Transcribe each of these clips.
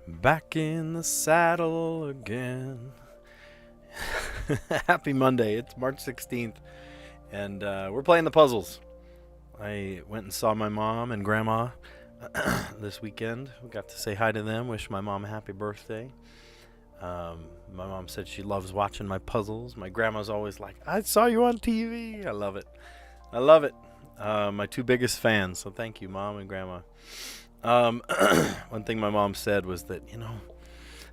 Back in the saddle again. Happy Monday. It's March 16th, and we're playing the puzzles. I went and saw my mom and grandma this weekend. We got to say hi to them, wish my mom a happy birthday. My mom said she loves watching my puzzles. My grandma's always like, I saw you on TV. I love it. I love it. My two biggest fans, so thank you, Mom and Grandma. One thing my mom said was that,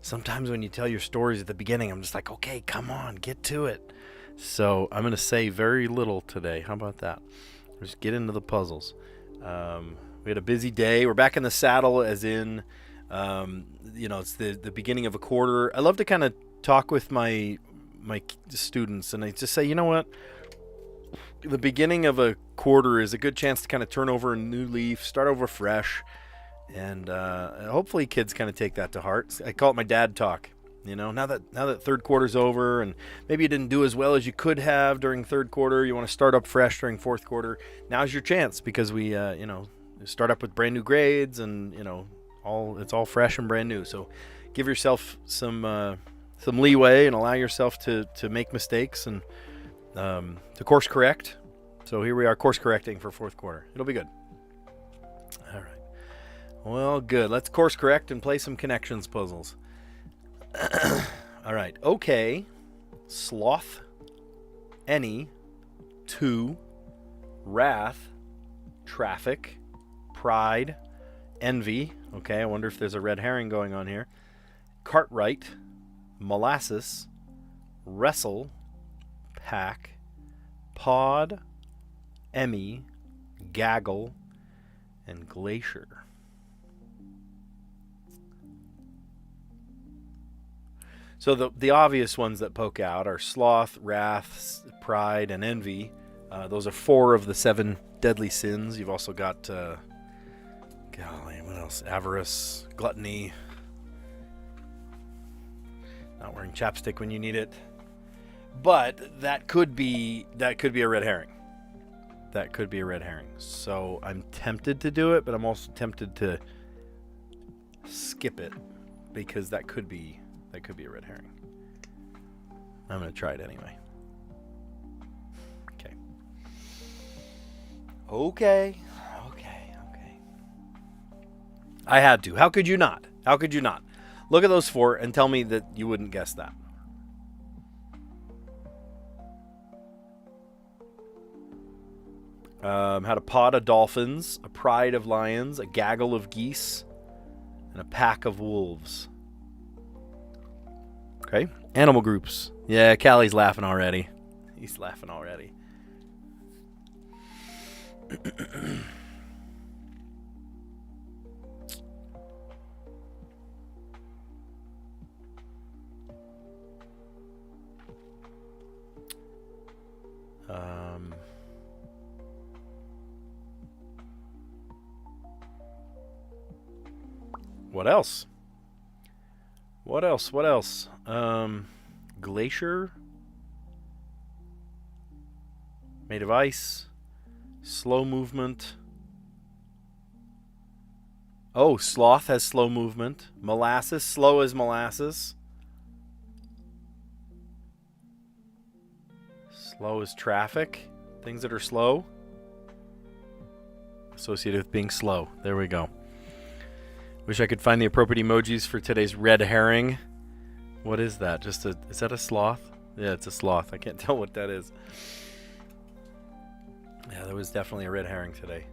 sometimes when you tell your stories at the beginning, I'm just like, okay, come on, get to it. So I'm going to say very little today. How about that? Just get into the puzzles. We had a busy day. We're back in the saddle, as in, it's the beginning of a quarter. I love to kind of talk with my students, and I just say, you know what? The beginning of a quarter is a good chance to kind of turn over a new leaf, start over fresh, and hopefully kids kind of take that to heart. I call it my dad talk. Now that third quarter's over, and maybe you didn't do as well as you could have during third quarter, you want to start up fresh during fourth quarter. Now's your chance, because we start up with brand new grades, and it's all fresh and brand new. So give yourself some leeway and allow yourself to make mistakes and to course correct. So here we are, course correcting for fourth quarter. It'll be good. All right. Well, good. Let's course correct and play some connections puzzles. All right. Okay. Sloth. Any. Two. Wrath. Traffic. Pride. Envy. Okay, I wonder if there's a red herring going on here. Cartwright. Molasses. Wrestle. Pack. Pod. Emmy. Gaggle. And Glacier. So the obvious ones that poke out are sloth, wrath, pride, and envy. Those are 4 of the 7 deadly sins. You've also got, what else? Avarice, gluttony, not wearing chapstick when you need it. But that could be a red herring. That could be a red herring. So I'm tempted to do it, but I'm also tempted to skip it, because that could be a red herring. I'm going to try it anyway. Okay. I had to. How could you not? Look at those 4 and tell me that you wouldn't guess that. Had a pod of dolphins, a pride of lions, a gaggle of geese, and a pack of wolves. Okay. Animal groups. Yeah, Callie's laughing already. He's laughing already. What else? Glacier. Made of ice. Slow movement. Oh, sloth has slow movement. Molasses. Slow as molasses. Slow as traffic. Things that are slow. Associated with being slow. There we go. Wish I could find the appropriate emojis for today's red herring. What is that? Is that a sloth? Yeah, it's a sloth. I can't tell what that is. Yeah, there was definitely a red herring today.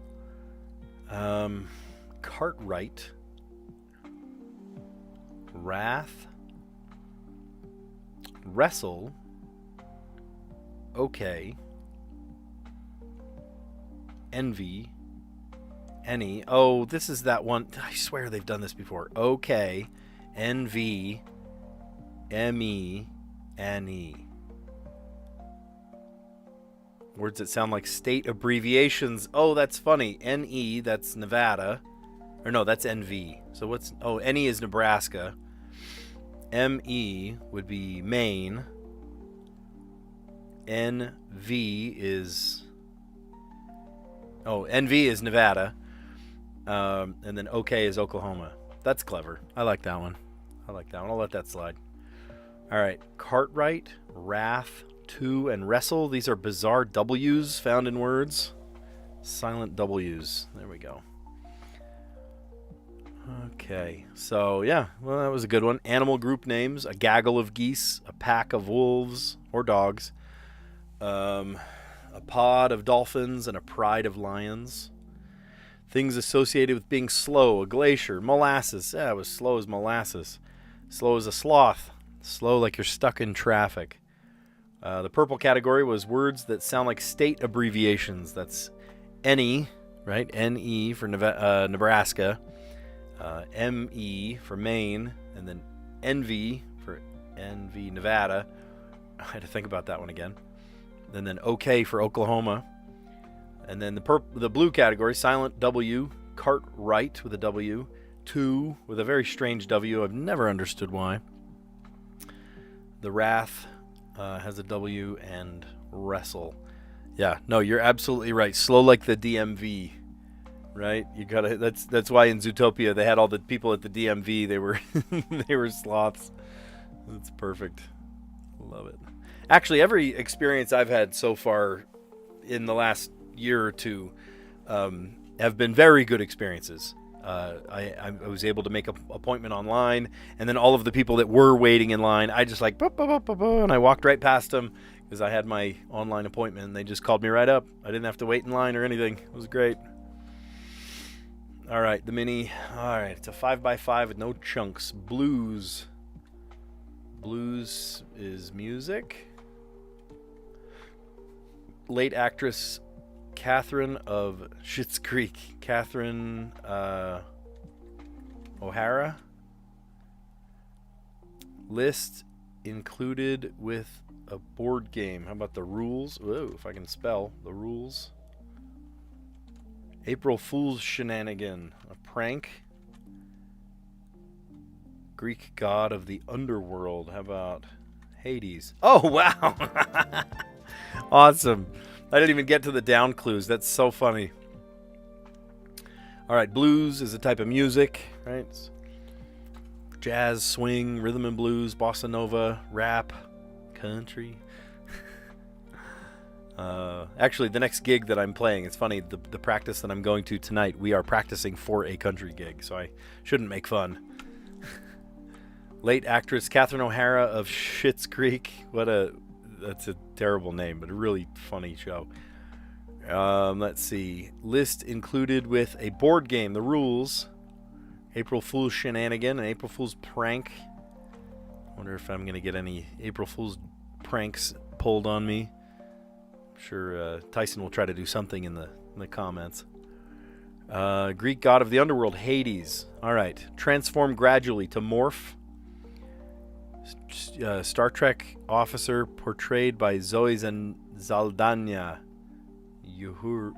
Cartwright. Wrath. Wrestle. Okay. Envy. Any. Oh, this is that one. I swear they've done this before. Okay. Envy. M-E. Any. Words that sound like state abbreviations. Oh, that's funny. N-E, that's Nevada. Or no, that's N-V. So what's... Oh, N-E is Nebraska. M-E would be Maine. N-V is... Oh, N-V is Nevada. And then OK is Oklahoma. that's clever. I like that one. I'll let that slide. All right. Cartwright, wrath, to, and wrestle. These are bizarre W's found in words. Silent W's. There we go. Okay. So, yeah. Well, that was a good one. Animal group names. A gaggle of geese. A pack of wolves or dogs. A pod of dolphins and a pride of lions. Things associated with being slow. A glacier. Molasses. Yeah, it was slow as molasses. Slow as a sloth. Slow like you're stuck in traffic. The purple category was words that sound like state abbreviations. That's NE, right? NE for Nebraska. ME for Maine. And then NV for NV, Nevada. I had to think about that one again. And then OK for Oklahoma. And then the blue category, silent W, Cartwright with a W, to with a very strange W. I've never understood why. The wrath has a W, and wrestle. Yeah, no, you're absolutely right. Slow like the DMV, right? You gotta. That's why in Zootopia they had all the people at the DMV. They were they were sloths. That's perfect. Love it. Actually, every experience I've had so far in the last year or two have been very good experiences. I was able to make an appointment online, and then all of the people that were waiting in line, I just like, and I walked right past them because I had my online appointment, and they just called me right up. I didn't have to wait in line or anything. It was great. All right, the mini. All right, it's a 5x5 with no chunks. Blues. Blues is music. Late actress Catherine of Schitt's Creek. Catherine O'Hara. List included with a board game. How about the rules? Whoa, if I can spell the rules. April Fool's shenanigan. A prank. Greek god of the underworld. How about Hades? Oh, wow. Awesome. I didn't even get to the down clues. That's so funny. All right, blues is a type of music, right? It's jazz, swing, rhythm and blues, bossa nova, rap, country. Actually, the next gig that I'm playing, it's funny, the practice that I'm going to tonight, we are practicing for a country gig, so I shouldn't make fun. Late actress Catherine O'Hara of Schitt's Creek. That's a terrible name, but a really funny show. Let's see. List included with a board game. The rules. April Fool's shenanigan and April Fool's prank. Wonder if I'm going to get any April Fool's pranks pulled on me. I'm sure Tyson will try to do something in the comments. Greek god of the underworld, Hades. All right. Transform gradually to morph. Star Trek officer portrayed by Zoe Zaldana. Uhura.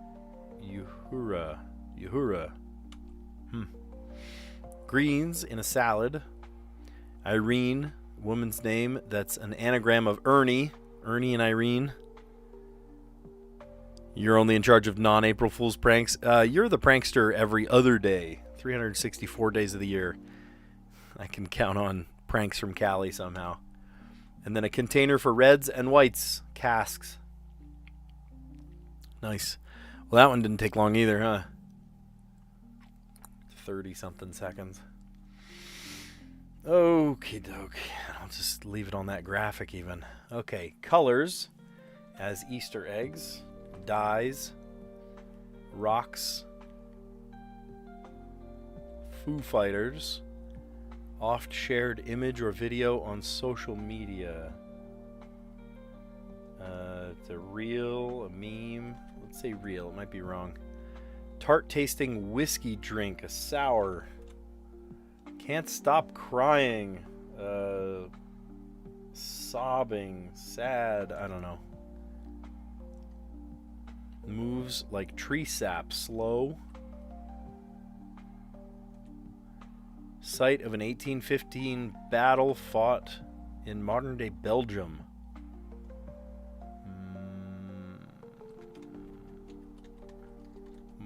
Greens in a salad. Irene, woman's name that's an anagram of Ernie. Ernie and Irene. You're only in charge of non-April Fool's pranks. You're the prankster every other day. 364 days of the year. I can count on pranks from Cali somehow. And then a container for reds and whites. Casks. Nice. Well, that one didn't take long either, huh? 30-something seconds. Okie doke. I'll just leave it on that graphic even. Okay, colors as Easter eggs. Dyes. Rocks. Foo Fighters. Oft shared image or video on social media. It's a reel, a meme. Let's say reel. It might be wrong. Tart tasting whiskey drink. A sour. Can't stop crying. Sobbing. Sad. I don't know. Moves like tree sap. Slow. Site of an 1815 battle fought in modern-day Belgium.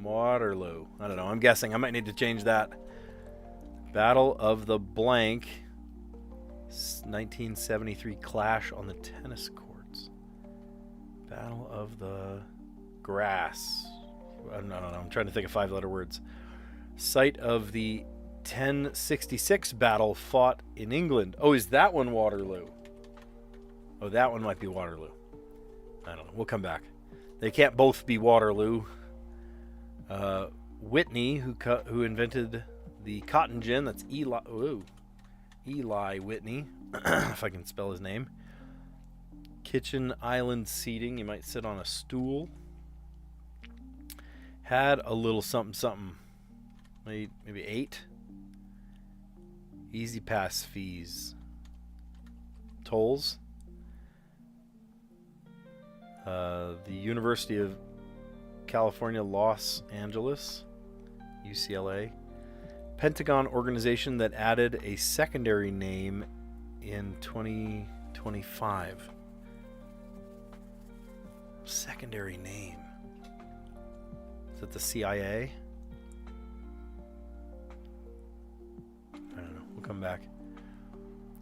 Waterloo. I don't know. I'm guessing. I might need to change that. Battle of the blank. 1973 clash on the tennis courts. Battle of the grass. I don't know. I'm trying to think of 5-letter words. Site of the 1066 battle fought in England. Oh, is that one Waterloo? Oh, that one might be Waterloo. I don't know. We'll come back. They can't both be Waterloo. Whitney, who invented the cotton gin. That's Eli. Ooh. Eli Whitney, if I can spell his name. Kitchen island seating. You might sit on a stool. Had a little something something. Maybe 8. Easy pass fees. Tolls. The University of California, Los Angeles. UCLA. Pentagon organization that added a secondary name in 2025. Secondary name. Is it the CIA? I don't know. We'll come back.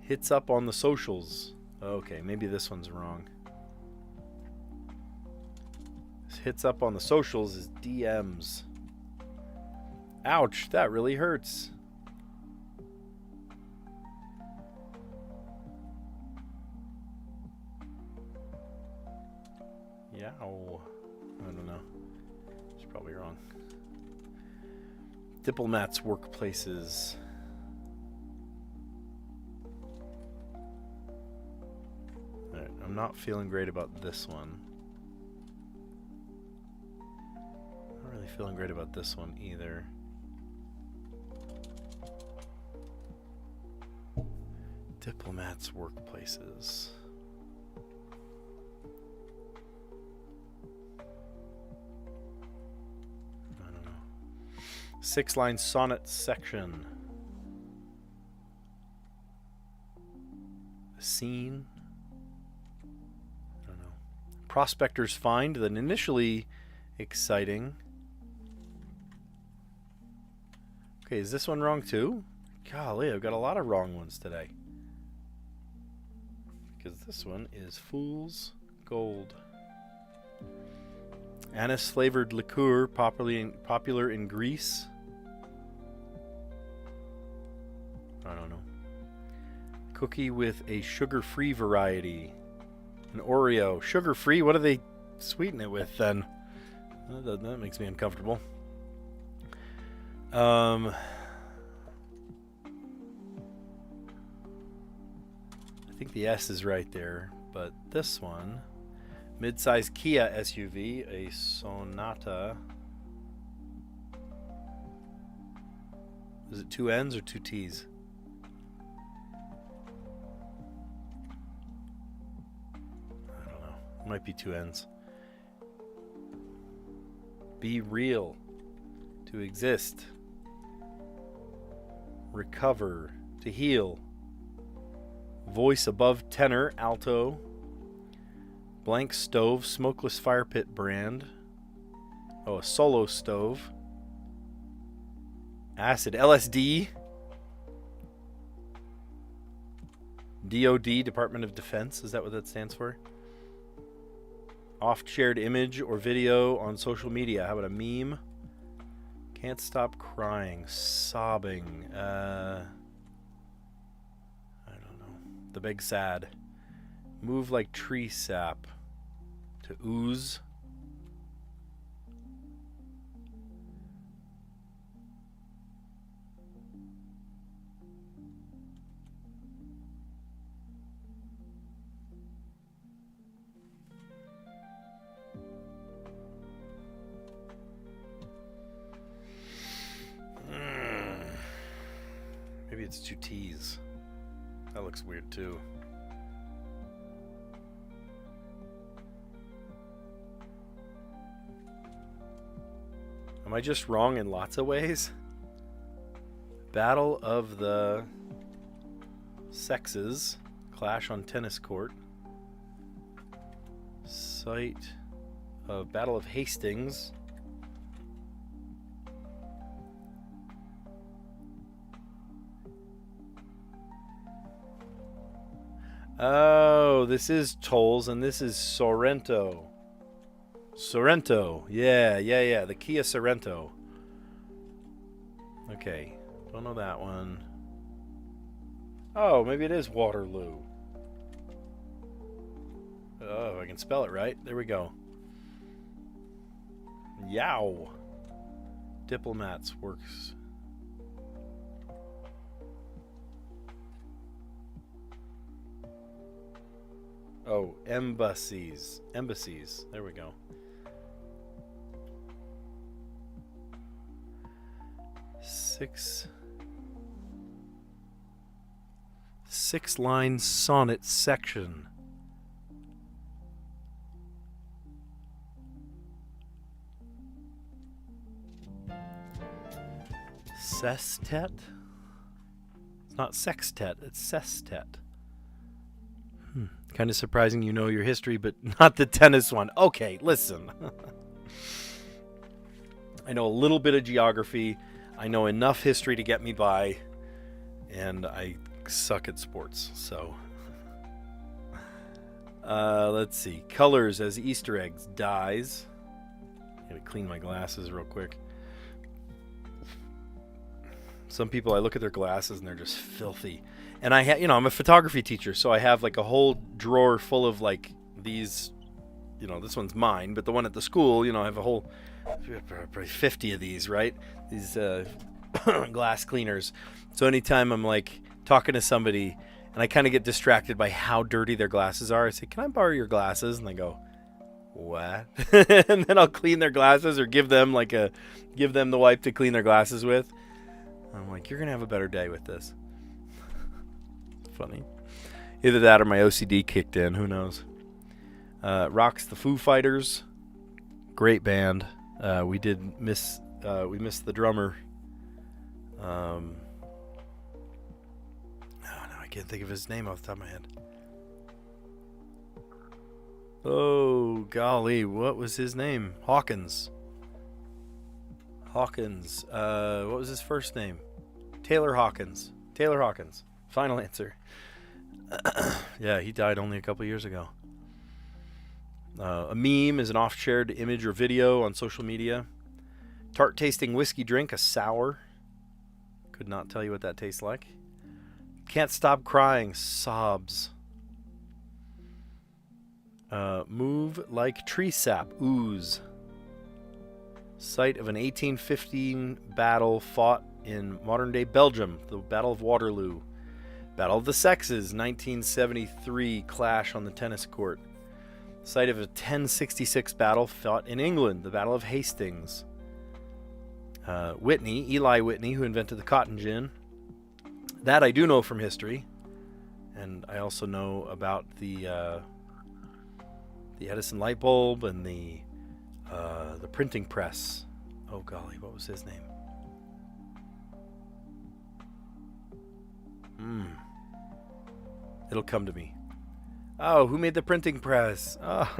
Hits up on the socials. Okay, maybe this one's wrong. Hits up on the socials is DMs. Ouch, that really hurts. Yeah, I don't know. It's probably wrong. Diplomats' workplaces. Alright, I'm not feeling great about this one. Not really feeling great about this one either. Diplomats' workplaces. I don't know. 6-line sonnet section. A scene. I don't know. Prospectors find that initially exciting. Okay, is this one wrong too? Golly, I've got a lot of wrong ones today. Because this one is Fool's Gold. Anise-flavored liqueur, popular in Greece. I don't know. Cookie with a sugar-free variety. An Oreo. Sugar-free? What do they sweeten it with then? That makes me uncomfortable. I think the S is right there, but this one, mid-size Kia SUV, a Sonata. Is it 2 N's or 2 T's? I don't know. It might be 2 N's. Be real. To exist. Recover. To heal. Voice above tenor, alto. Blank stove, smokeless fire pit brand. Oh, a solo stove. Acid, LSD. DOD, Department of Defense. Is that what that stands for? Oft shared image or video on social media. How about a meme? Can't stop crying, sobbing. The big sad. Move like tree sap. To ooze. Maybe it's 2 T's. That looks weird too. Am I just wrong in lots of ways? Battle of the Sexes. Clash on tennis court. Site of Battle of Hastings. Oh, this is tolls, and this is Sorrento. Sorrento. Yeah. The Kia Sorrento. Okay. Don't know that one. Oh, maybe it is Waterloo. Oh, I can spell it right. There we go. Yow. Diplomats works. Oh, embassies. Embassies. There we go. Six-line sonnet section. Sestet? It's not sextet, it's sestet. Kind of surprising you know your history, but not the tennis one. Okay, listen. I know a little bit of geography. I know enough history to get me by. And I suck at sports, so. Let's see. Colors as Easter eggs. Dyes. Gotta clean my glasses real quick. Some people, I look at their glasses and they're just filthy. And I'm a photography teacher, so I have like a whole drawer full of like these, this one's mine, but the one at the school, I have a whole, probably 50 of these, right? These glass cleaners. So anytime I'm like talking to somebody and I kind of get distracted by how dirty their glasses are, I say, "Can I borrow your glasses?" And they go, "What?" And then I'll clean their glasses or give them the wipe to clean their glasses with. I'm like, "You're going to have a better day with this." Funny. Either that or my OCD kicked in. Who knows? Rocks the Foo Fighters. Great band. We missed the drummer. No, I can't think of his name off the top of my head. Oh, golly. What was his name? Hawkins. What was his first name? Taylor Hawkins. Final answer. Yeah, he died only a couple years ago. A meme is an oft-shared image or video on social media. Tart-tasting whiskey drink, a sour. Could not tell you what that tastes like. Can't stop crying, sobs. Move like tree sap, ooze. Site of an 1815 battle fought in modern-day Belgium, the Battle of Waterloo. Battle of the Sexes, 1973 clash on the tennis court. Site of a 1066 battle fought in England, the Battle of Hastings. Eli Whitney, who invented the cotton gin. That I do know from history. And I also know about the Edison light bulb and the printing press. Oh golly, what was his name? It'll come to me. Oh, who made the printing press? Oh,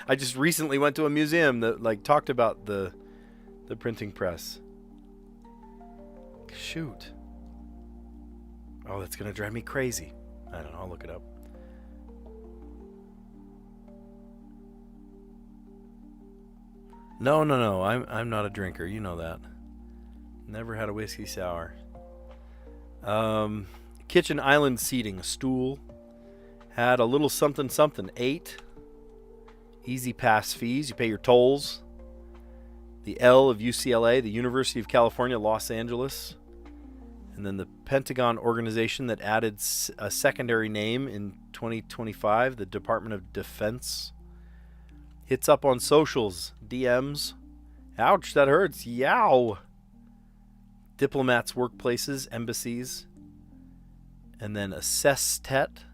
I just recently went to a museum that talked about the printing press. Shoot. Oh, that's gonna drive me crazy. I don't know. I'll look it up. No. I'm not a drinker. You know that. Never had a whiskey sour. Kitchen island seating, a stool. Had a little something, 8. Easy pass fees, you pay your tolls. The L of UCLA, the University of California, Los Angeles. And then the Pentagon organization that added a secondary name in 2025, the Department of Defense. Hits up on socials, DMs. Ouch, that hurts. Yow. Diplomats' workplaces, embassies. And then a sestet.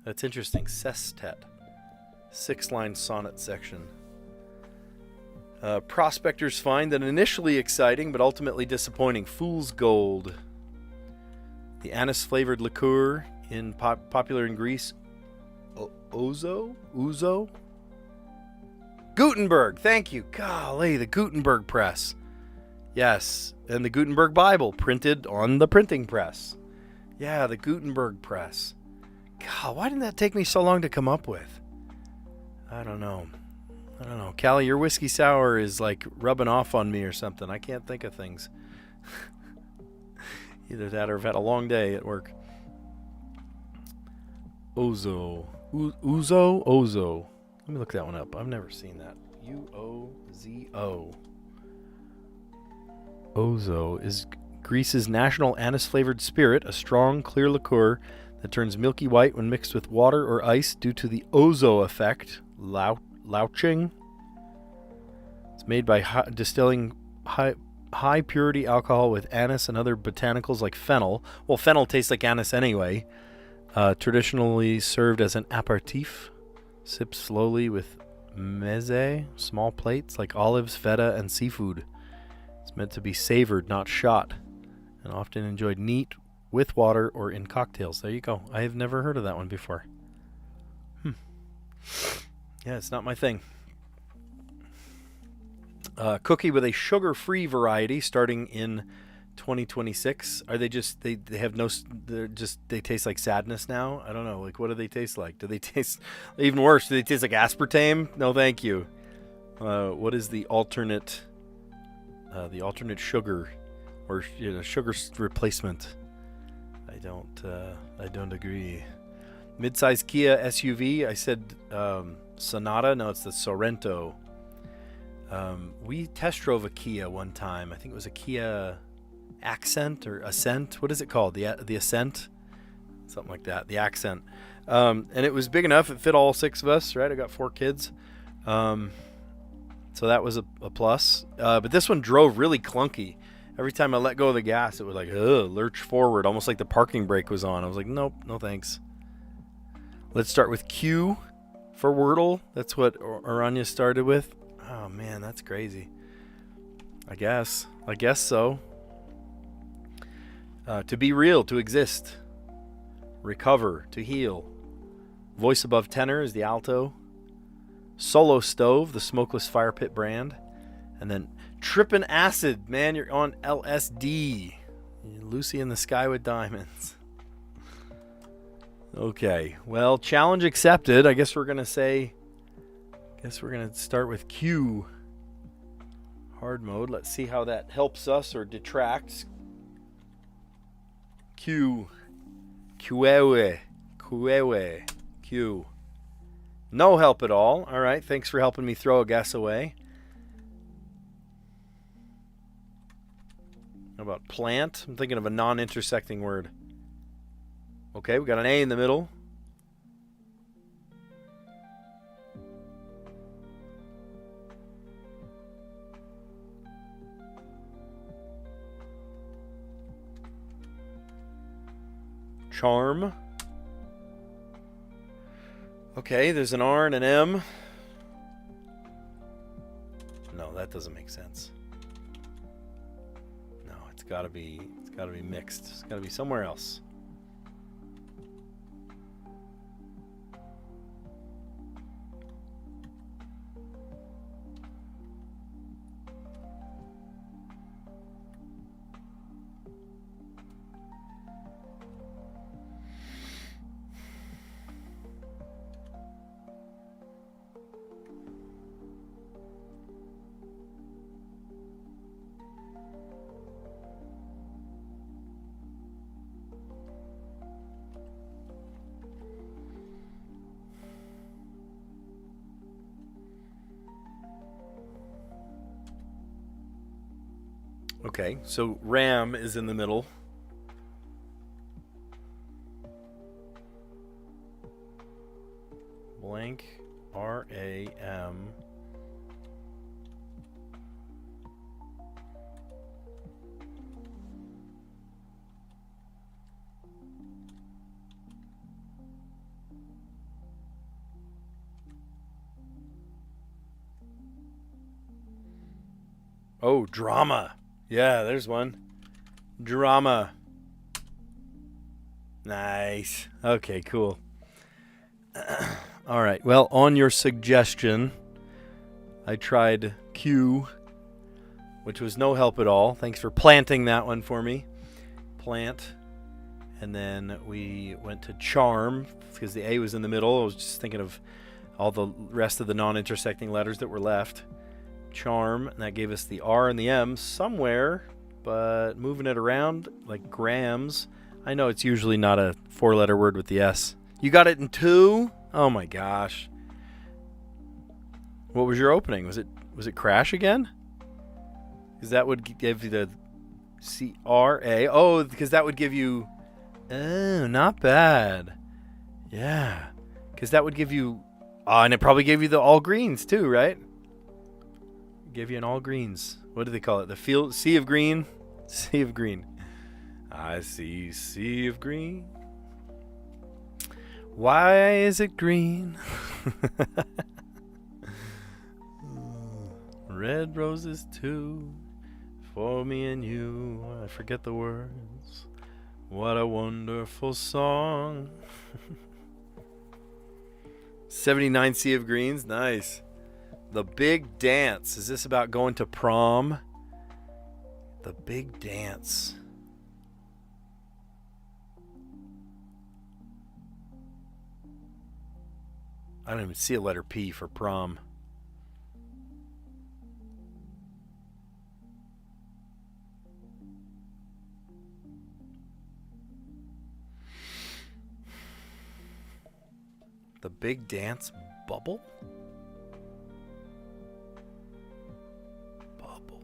That's interesting. Sestet. 6-line sonnet section. Prospectors find that initially exciting but ultimately disappointing fool's gold. The anise-flavored liqueur popular in Greece. Ouzo? Gutenberg, thank you. Golly, the Gutenberg press. Yes, and the Gutenberg Bible printed on the printing press. Yeah, the Gutenberg press. God, why didn't that take me so long to come up with? I don't know. Callie, your whiskey sour is like rubbing off on me or something. I can't think of things. Either that or I've had a long day at work. Ozo. Ozo. Let me look that one up. I've never seen that. Uozo. Ozo is Greece's national anise-flavored spirit, a strong, clear liqueur that turns milky white when mixed with water or ice due to the ozo effect. Louching. It's made by distilling high purity alcohol with anise and other botanicals like fennel. Well, fennel tastes like anise anyway. Traditionally served as an aperitif. Sipped slowly with meze, small plates like olives, feta, and seafood. It's meant to be savored, not shot, and often enjoyed neat, with water, or in cocktails. There you go. I have never heard of that one before. Yeah, it's not my thing. Cookie with a sugar-free variety starting in 2026. Are they just they have no? They taste like sadness now. I don't know. Like, what do they taste like? Do they taste even worse? Do they taste like aspartame? No, thank you. What is the alternate? The alternate sugar, or sugar replacement? I don't agree. Mid-size Kia SUV. I said Sonata. No, it's the Sorento. We test drove a Kia one time. I think it was a Kia Accent or Ascent. What is it called? The Ascent? Something like that. The Accent. And it was big enough. It fit all 6 of us, right? I got 4 kids. So that was a plus. But this one drove really clunky. Every time I let go of the gas, it would like lurch forward, almost like the parking brake was on. I was like, nope, no thanks. Let's start with Q for Wordle. That's what Aranya started with. Oh man, that's crazy. I guess so. To be real, to exist. Recover, to heal. Voice above tenor is the alto. Solo stove, the smokeless fire pit brand. And then trippin' acid, man, you're on LSD. Lucy in the Sky with Diamonds. Okay, well, challenge accepted. I guess we're going to start with Q. Hard mode. Let's see how that helps us or detracts. Q. Q. No help at all. All right, thanks for helping me throw a guess away. How about plant? I'm thinking of a non-intersecting word. Okay, we got an A in the middle. Charm. Okay, there's an R and an M. No, that doesn't make sense. No, it's gotta be mixed. It's gotta be somewhere else. Okay, so RAM is in the middle. Blank RAM. Oh, drama. Yeah, there's one. Drama. Nice. Okay, cool. All right. Well, on your suggestion, I tried Q, which was no help at all. Thanks for planting that one for me. Plant. And then we went to charm because the A was in the middle. I was just thinking of all the rest of the non-intersecting letters that were left. Charm, and that gave us the R and the M somewhere, but moving it around like grams. I know it's usually not a 4-letter word with the S. You got it in 2? Oh my gosh. What was your opening? Was it crash again? Because that would give you the CRA. Oh, because that would give you... Oh, not bad. Yeah. Because that would give you... and it probably gave you the all greens too, right? Give you an all greens. What do they call it? The field, sea of green? Sea of green. I see sea of green. Why is it green? Red roses too, for me and you. I forget the words. What a wonderful song. 79 Sea of Greens, nice. The Big Dance. Is this about going to prom? The Big Dance. I don't even see a letter P for prom. The Big Dance bubble? Bubble.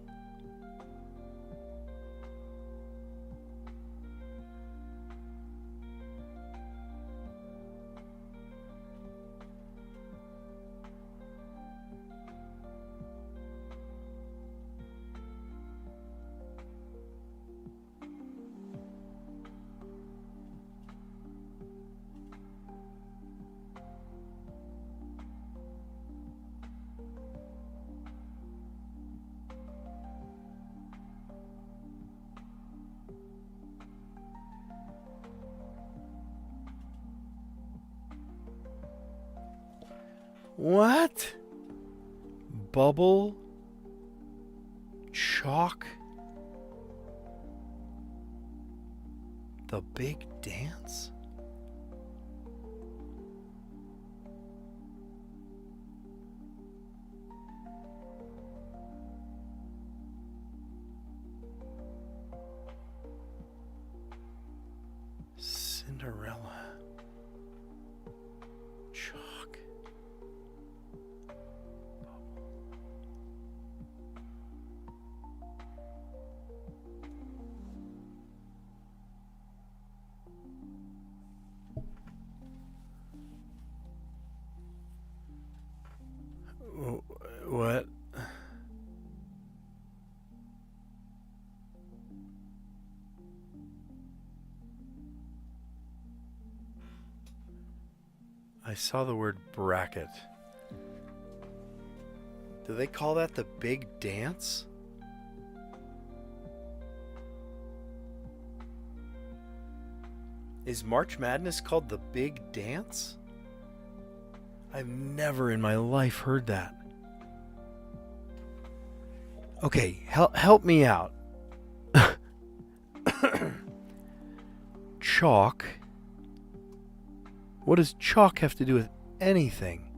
What? Bubble? Chalk? The Big Dance? Cinderella. Chalk. What? I saw the word bracket. Do they call that the Big Dance? Is March Madness called the Big Dance? I've never in my life heard that. Okay, help me out. Chalk. What does chalk have to do with anything?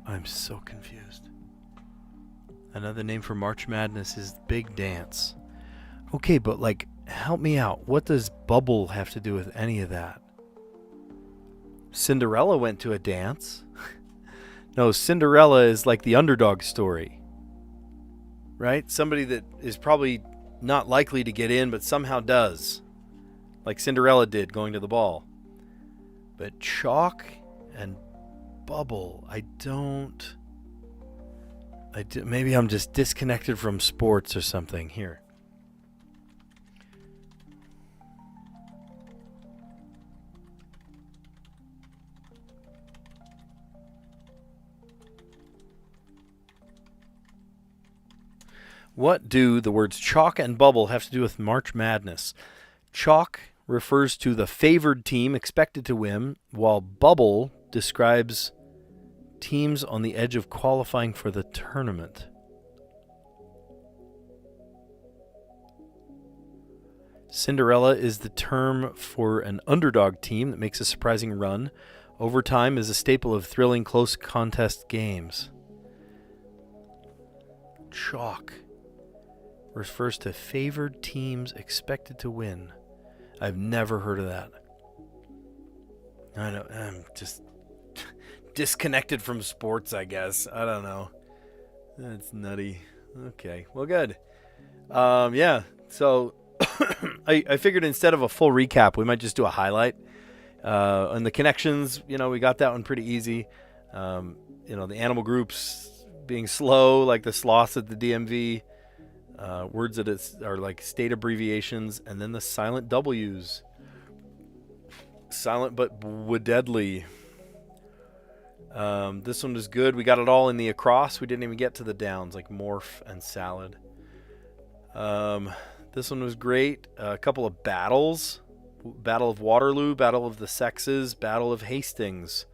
I'm so confused. Another name for March Madness is Big Dance. Okay, but like, help me out. What does bubble have to do with any of that? Cinderella went to a dance. No, Cinderella is like the underdog story. Right? Somebody that is probably not likely to get in, but somehow does. Like Cinderella did going to the ball. But chalk and bubble, maybe I'm just disconnected from sports or something. Here. What do the words chalk and bubble have to do with March Madness? Chalk refers to the favored team expected to win, while bubble describes teams on the edge of qualifying for the tournament. Cinderella is the term for an underdog team that makes a surprising run. Overtime is a staple of thrilling close contest games. Chalk refers to favored teams expected to win. I've never heard of that. I'm just disconnected from sports, I guess. I don't know. That's nutty. Okay, well, good. Yeah, so I figured instead of a full recap, we might just do a highlight. And the connections, we got that one pretty easy. The animal groups being slow, like the sloths at the DMV. Words that are like state abbreviations, and then the silent W's. Silent but deadly. This one was good. We got it all in the across. We didn't even get to the downs, like morph and salad. This one was great. A couple of battles. Battle of Waterloo, Battle of the Sexes, Battle of Hastings.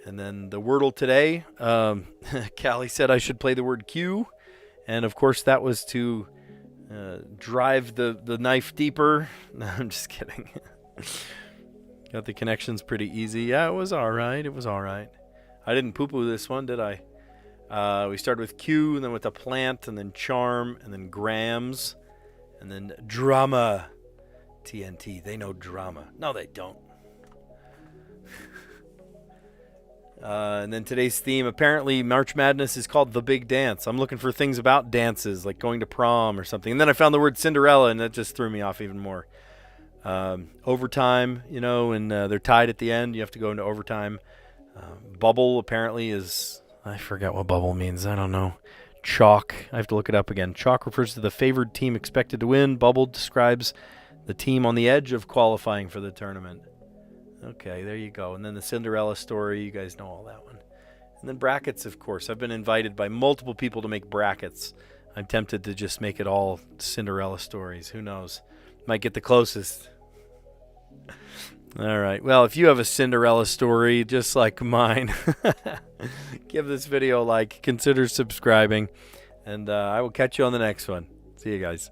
And then the Wordle today. Callie said I should play the word Q. And, of course, that was to drive the knife deeper. No, I'm just kidding. Got the connections pretty easy. Yeah, it was all right. I didn't poo-poo this one, did I? We started with Q, and then with the plant, and then charm, and then grams, and then drama. TNT, they know drama. No, they don't. And then today's theme, apparently March Madness is called The Big Dance. I'm looking for things about dances, like going to prom or something. And then I found the word Cinderella, and that just threw me off even more. Overtime, and they're tied at the end. You have to go into overtime. Bubble apparently is, I forget what bubble means. I don't know. Chalk, I have to look it up again. Chalk refers to the favored team expected to win. Bubble describes the team on the edge of qualifying for the tournament. Okay, there you go. And then the Cinderella story, you guys know all that one. And then brackets, of course. I've been invited by multiple people to make brackets. I'm tempted to just make it all Cinderella stories. Who knows? Might get the closest. All right. Well, if you have a Cinderella story just like mine, give this video a like. Consider subscribing. And I will catch you on the next one. See you guys.